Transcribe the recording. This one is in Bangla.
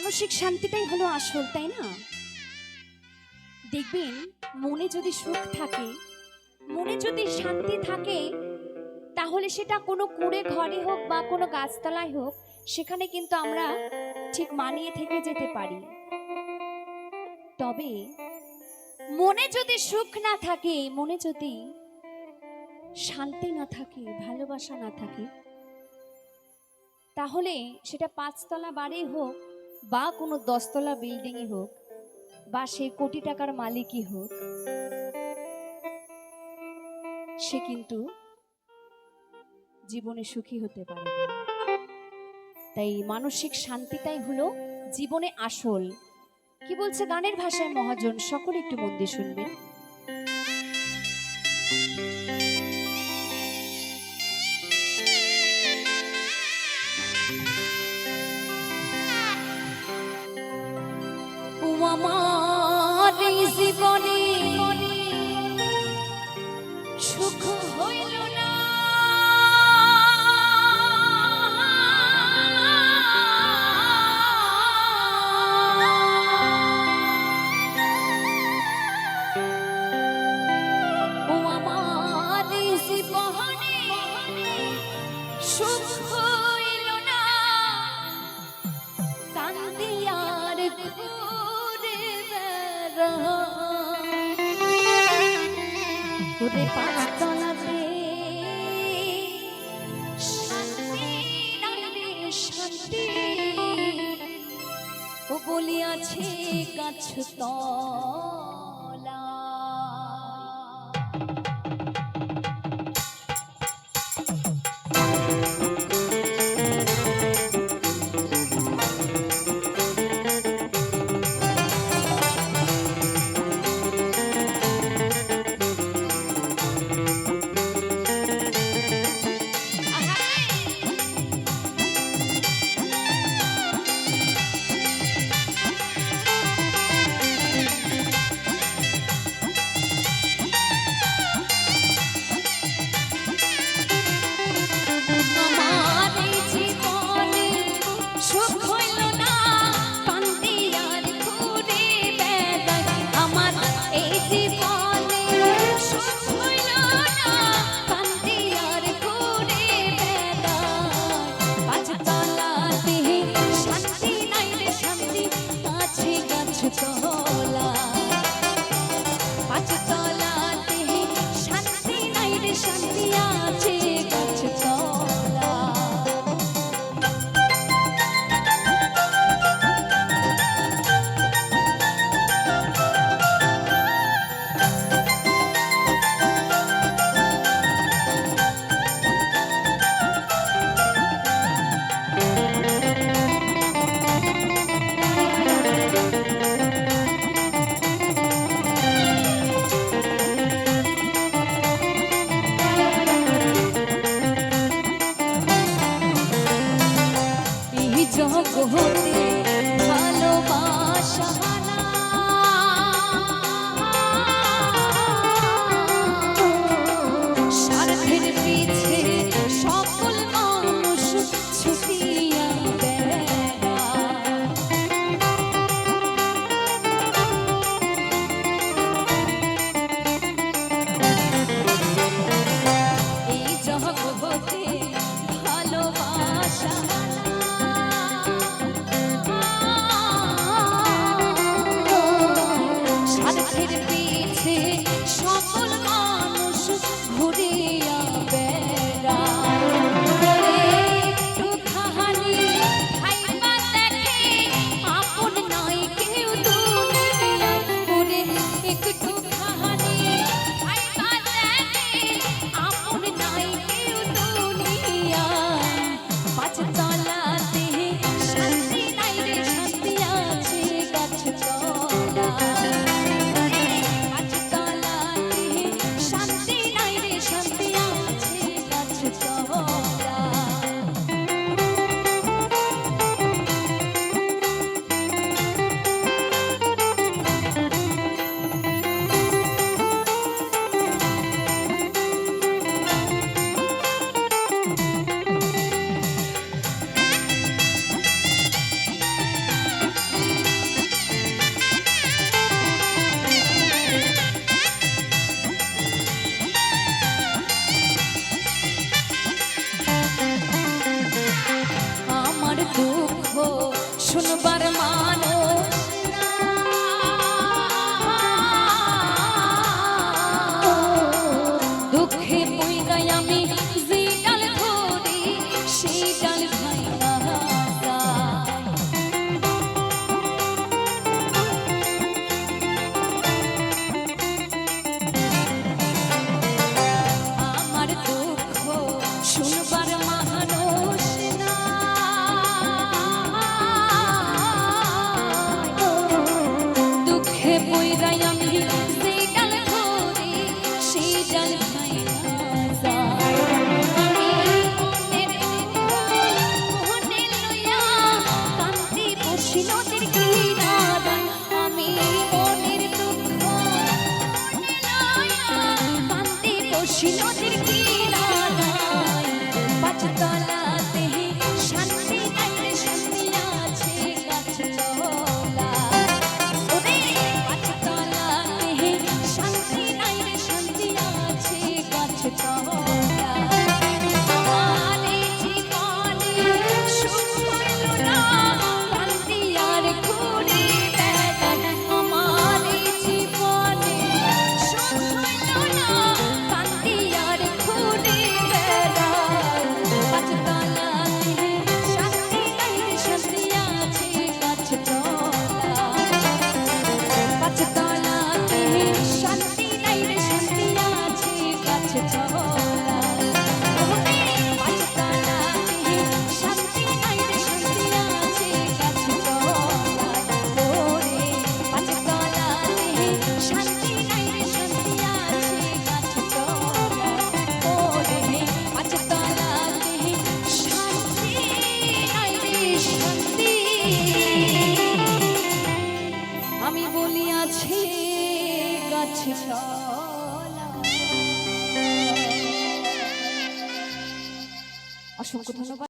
মানসিক শান্তিটাই হলো আসল, তাই না? দেখবেন মনে যদি সুখ থাকে, মনে যদি শান্তি থাকে, তাহলে সেটা কোনো কুঁড়ে ঘরে হোক বা কোনো গাছতলায় হোক, সেখানে কিন্তু আমরা ঠিক মানিয়ে থেকে যেতে পারি। তবে মনে যদি সুখ না থাকে, মনে যদি শান্তি না থাকে, ভালোবাসা না থাকে, তাহলে সেটা ৫ তলা বাড়ি হোক বা কোনো ১০ তলা বিল্ডিংই হোক বা সে কোটি টাকার মালিকই হোক, সে কিন্তু জীবনে সুখী হতে পারে না। তাই মানসিক শান্তিটাই হলো জীবনে আসল। কি বলছে গানের ভাষায় মহাজন, সকলে একটু মন দিয়ে শুনবেন। ও আমার জীবনে সুখ হইল না, ও আমার জীবনে সুখ হইল না, কান্দিয়ার ঘুরে বেড়াই, ৫ তলাতে শান্তি নাই রে শান্তি, ও বলিয়াছে গাছতলা। কোশি নদীর কিনারায় পাঁচতলাতে শান্তি নাই রে শান্তি আছে গাছতলায়। ওরে পাঁচতলাতে শান্তি নাই রে শান্তি আছে গাছতলায়। আমার এই জীবনে সুখ হইল না, কান্দি আর ঘুরে বেড়াই। আমার এই জীবনে সুখ হইল না, কান্দি আর ঘুরে বেড়াই। পাঁচতলাতে শান্তি নাই রে শান্তি আছে গাছতলায়। পাঁচতলাতে শান্তি নাই রে শান্তি আছে গাছতলায়। ওরে পাঁচতলাতে শান্তি নাই রে শান্তি আছে গাছতলায়। ওরে পাঁচতলাতে শান্তি নাই রে শান্তি আছে গাছতলায়। ওরে পাঁচতলাতে শান্তি নাই রে শান্তি আমি বলি আছে গাছতলায়। অসংখ্য ধন্যবাদ।